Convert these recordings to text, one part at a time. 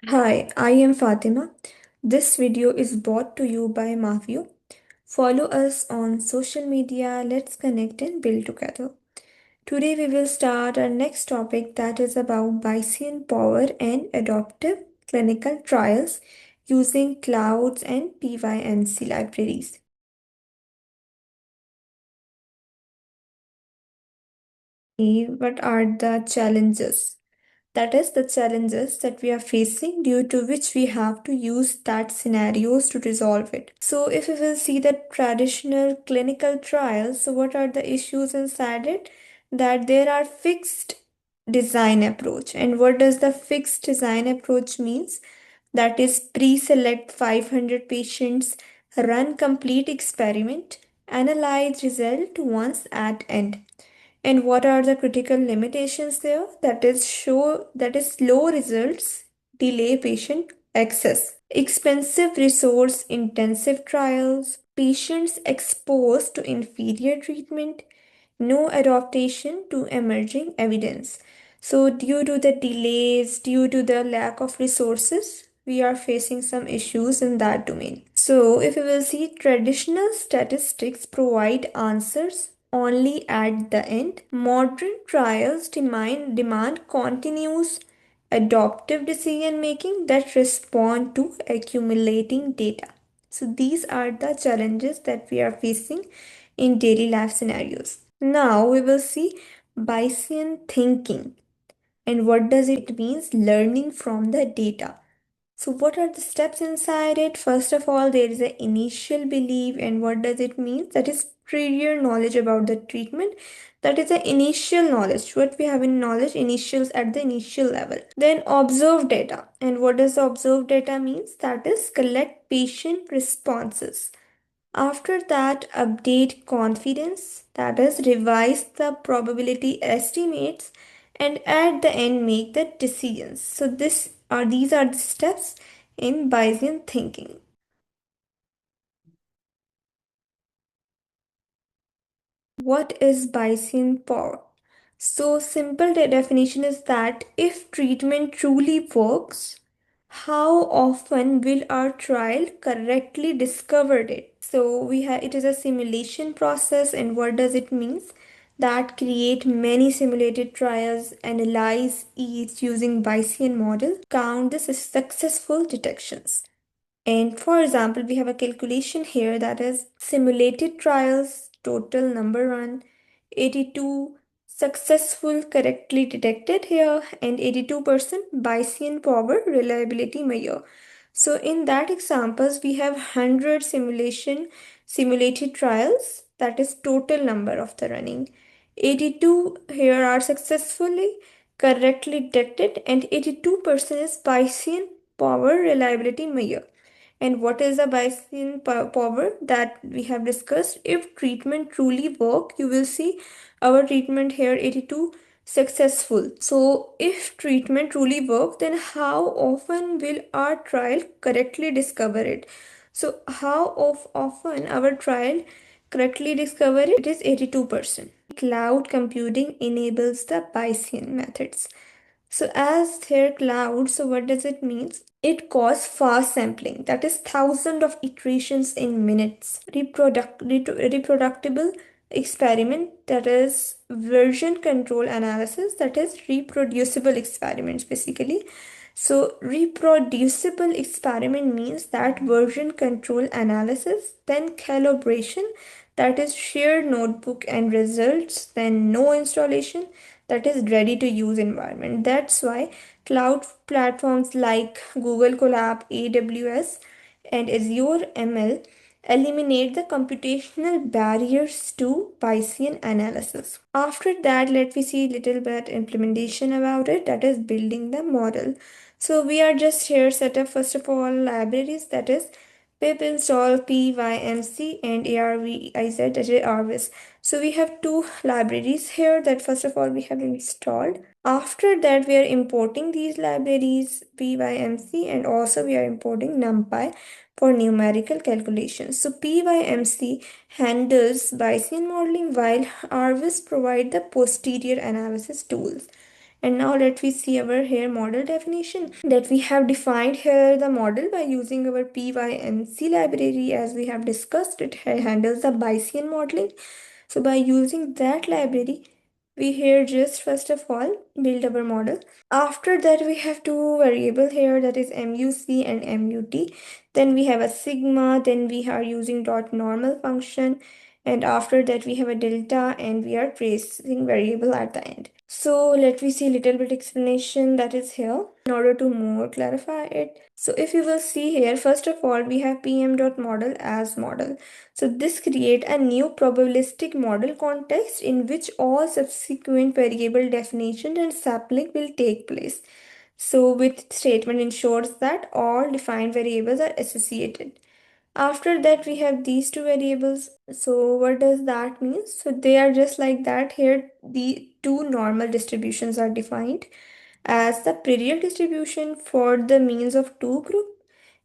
Hi, I am Fatima. This video is brought to you by Mafio. Follow us on social media. Let's connect and build together. Today we will start our next topic that is about Bayesian power and adaptive clinical trials using clouds and PyMC libraries. What are the challenges? That is the challenges that we are facing due to which we have to use that scenarios to resolve it. So if we will see the traditional clinical trials, so what are the issues inside it? That there are fixed design approach. And what does the fixed design approach means? That is pre-select 500 patients, run complete experiment, analyze result once at end. And what are the critical limitations there? That is slow results, delay patient access, expensive resource intensive trials, patients exposed to inferior treatment, no adaptation to emerging evidence. So due to the delays, due to the lack of resources, we are facing some issues in that domain. So if we will see, traditional statistics provide answers only at the end. Modern trials demand continuous adaptive decision making that respond to accumulating data. So these are the challenges that we are facing in daily life scenarios. Now we will see Bayesian thinking, and what does it means learning from the data. So, what are the steps inside it? First of all, there is an initial belief, and what does it mean? That is prior knowledge about the treatment. That is the initial knowledge. What we have in knowledge, initials at the initial level. Then observe data. And what does the observed data means? That is collect patient responses. After that, update confidence, that is, revise the probability estimates, and at the end, make the decisions. So, these are the steps in Bayesian thinking. What is Bayesian power? So, simple definition is that if treatment truly works, how often will our trial correctly discover it? So, we have it is a simulation process, and what does it means? That create many simulated trials, analyze each using Bayesian model, count the successful detections. And for example, we have a calculation here that is simulated trials, total number run, 82 successful correctly detected here, and 82% Bayesian power reliability measure. So in that examples, we have 100 simulated trials, that is total number of the running. 82 here are successfully correctly detected, and 82% is Bayesian power reliability measure. And what is the Bayesian power that we have discussed? If treatment truly work, you will see our treatment here 82 successful. So if treatment truly work, then how often will our trial correctly discover it? So how often our trial correctly discover it? It is 82%. Cloud computing enables the Bayesian methods. So as their cloud, so what does it mean? It causes fast sampling, that is thousands of iterations in minutes. Reproducible experiment, that is version control analysis, that is reproducible experiments basically. So reproducible experiment means that version control analysis, then calibration, that is shared notebook and results, then no installation, that is ready to use environment. That's why cloud platforms like Google Colab, AWS, and Azure ML eliminate the computational barriers to Bayesian analysis. After that, let me see a little bit implementation about it, that is building the model. So we are just here set up first of all libraries, that is pip install PYMC and ARVIZ, that is ARVIZ. So we have two libraries here that first of all we have installed. After that, we are importing these libraries PYMC, and also we are importing NumPy for numerical calculations. So PYMC handles Bayesian modeling while ARVIZ provide the posterior analysis tools. And now let we see our here model definition, that we have defined here the model by using our PyMC library. As we have discussed, it handles the Bayesian modeling. So by using that library, we here just first of all build our model. After that, we have two variable here, that is MUC and MUT. Then we have a sigma, then we are using dot normal function, and after that we have a delta, and we are tracing variable at the end. So let me see little bit explanation that is here in order to more clarify it. So if you will see here, first of all, we have pm.model as model. So this create a new probabilistic model context in which all subsequent variable definition and sampling will take place. So with statement ensures that all defined variables are associated. After that, we have these two variables. So what does that mean? So they are just like that. Here, the two normal distributions are defined as the period distribution for the means of two group,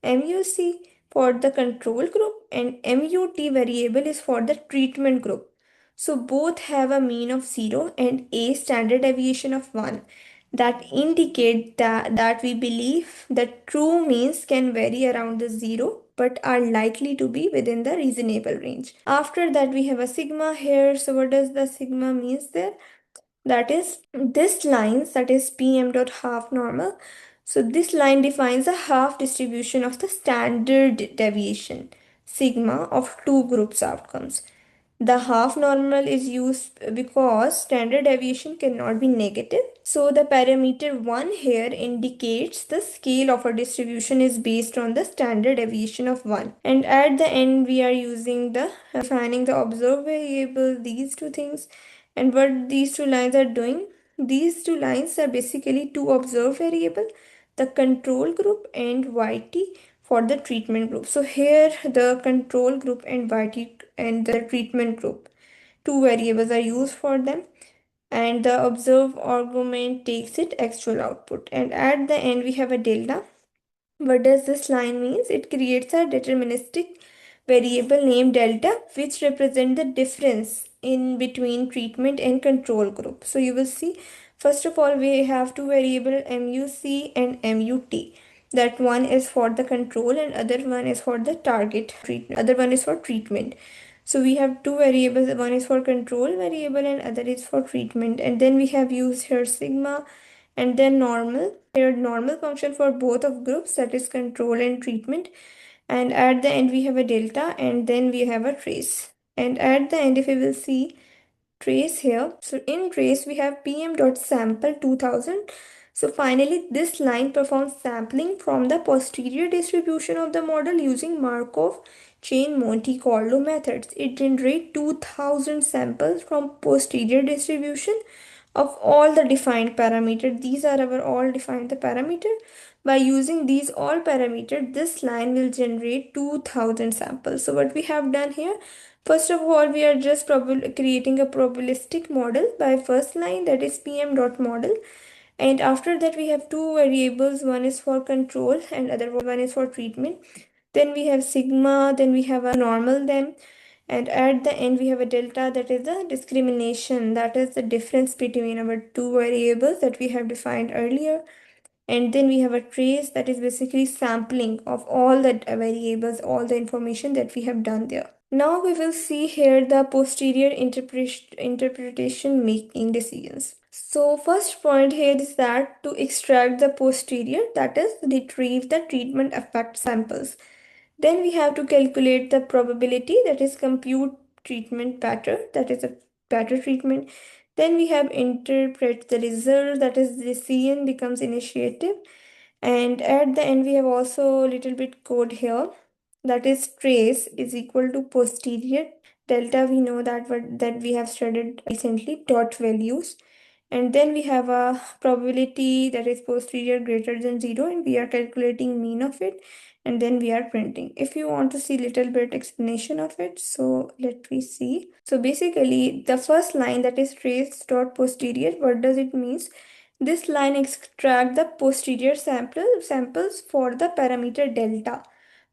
MUC for the control group, and MUT variable is for the treatment group. So both have a mean of 0 and a standard deviation of 1, that indicate that we believe that true means can vary around the 0 but are likely to be within the reasonable range. After that, we have a sigma here. So what does the sigma means there? That is this line, that is pm dot half normal. So this line defines a half distribution of the standard deviation sigma of two groups outcomes. The half normal is used because standard deviation cannot be negative. So the parameter 1 here indicates the scale of a distribution is based on the standard deviation of 1. And at the end, we are using the defining the observed variable, these two things. And what these two lines are doing, these two lines are basically two observed variable, the control group and YT for the treatment group. So here the control group and YT and the treatment group, two variables are used for them, and the observed argument takes it actual output. And at the end we have a delta. What does this line means? It creates a deterministic variable named delta, which represent the difference in between treatment and control group. So you will see, first of all, we have two variable MUC and MUT. That one is for the control and other one is for the target treatment. Other one is for treatment. So we have two variables. One is for control variable and other is for treatment. And then we have used here sigma and then normal. Here normal function for both of groups, that is control and treatment. And at the end we have a delta and then we have a trace. And at the end, if we will see trace here, so in trace we have pm.sample 2000. So finally this line performs sampling from the posterior distribution of the model using Markov chain Monte Carlo methods. It generates 2000 samples from posterior distribution of all the defined parameter. These are our all defined the parameter. By using these all parameter, this line will generate 2000 samples. So what we have done here, first of all, we are just creating a probabilistic model by first line, that is pm dot model. And after that we have two variables, one is for control and other one is for treatment. Then we have sigma, then we have a normal them, and at the end we have a delta, that is the discrimination, that is the difference between our two variables that we have defined earlier. And then we have a trace, that is basically sampling of all the variables, all the information that we have done there. Now we will see here the posterior interpretation making decisions. So first point here is that to extract the posterior, that is retrieve the treatment effect samples. Then we have to calculate the probability, that is compute treatment pattern, that is a pattern treatment. Then we have interpret the result, that is decision becomes initiative. And at the end we have also a little bit code here, that is trace is equal to posterior delta. We know that that we have studied recently, dot values. And then we have a probability, that is posterior greater than 0, and we are calculating mean of it, and then we are printing. If you want to see little bit explanation of it, so let me see. So basically the first line, that is trace dot posterior, what does it means? This line extract the posterior samples for the parameter delta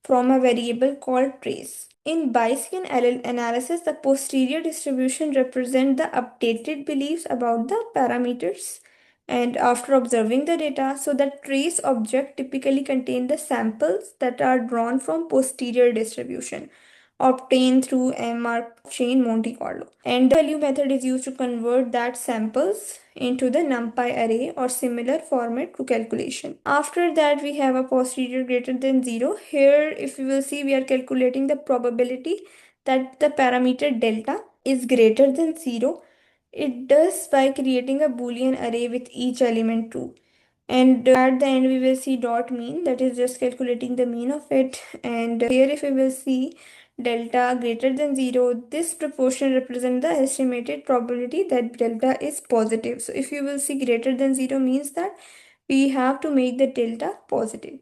from a variable called trace. In Bayesian analysis, the posterior distribution represents the updated beliefs about the parameters And after observing the data, so the trace object typically contain the samples that are drawn from posterior distribution obtained through MR chain Monte Carlo. And the value method is used to convert that samples into the NumPy array or similar format to calculation. After that, we have a posterior greater than 0. Here, if you will see, we are calculating the probability that the parameter delta is greater than 0. It does by creating a Boolean array with each element true. And at the end, we will see dot mean, that is just calculating the mean of it. And here, if we will see delta greater than 0, this proportion represents the estimated probability that delta is positive. So if you will see greater than 0 means that we have to make the delta positive.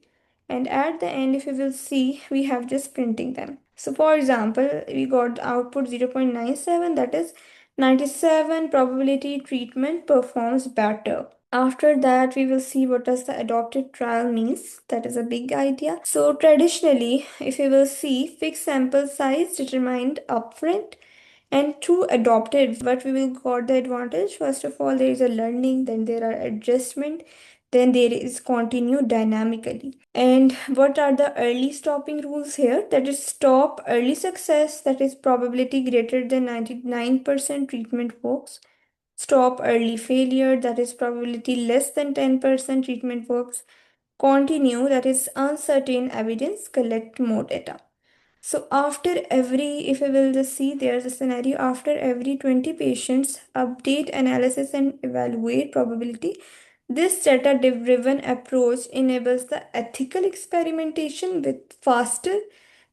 And at the end, if you will see, we have just printing them. So for example, we got the output 0.97, that is 97 probability treatment performs better. After that, we will see what does the adopted trial means. That is a big idea. So traditionally, if you will see, fixed sample size determined upfront, and through adopted, what we will got the advantage. First of all, there is a learning, then there are adjustment, then there is continue dynamically. And what are the early stopping rules here? That is stop early success, that is probability greater than 99% treatment works. Stop early failure, that is probability less than 10% treatment works. Continue, that is uncertain evidence, collect more data. So after every, if we will just see, there's a scenario after every 20 patients, update analysis and evaluate probability. This data-driven approach enables the ethical experimentation with faster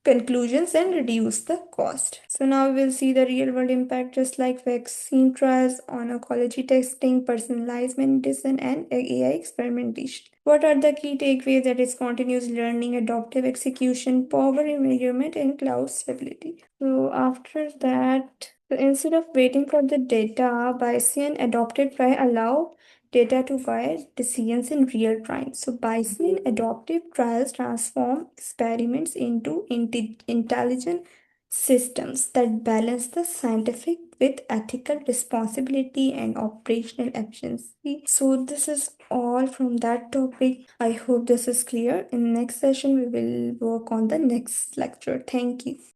conclusions and reduce the cost. So now we will see the real world impact, just like vaccine trials, oncology testing, personalized medicine, and AI experimentation. What are the key takeaways? That is continuous learning, adaptive execution, power measurement, and cloud stability. So after that, so instead of waiting for the data, Bayesian adaptive try allow data to guide decisions in real time. So Bayesian adaptive trials transform experiments into intelligent systems that balance the scientific with ethical responsibility and operational efficiency. So this is all from that topic. I hope this is clear. In next session, we will work on the next lecture. Thank you.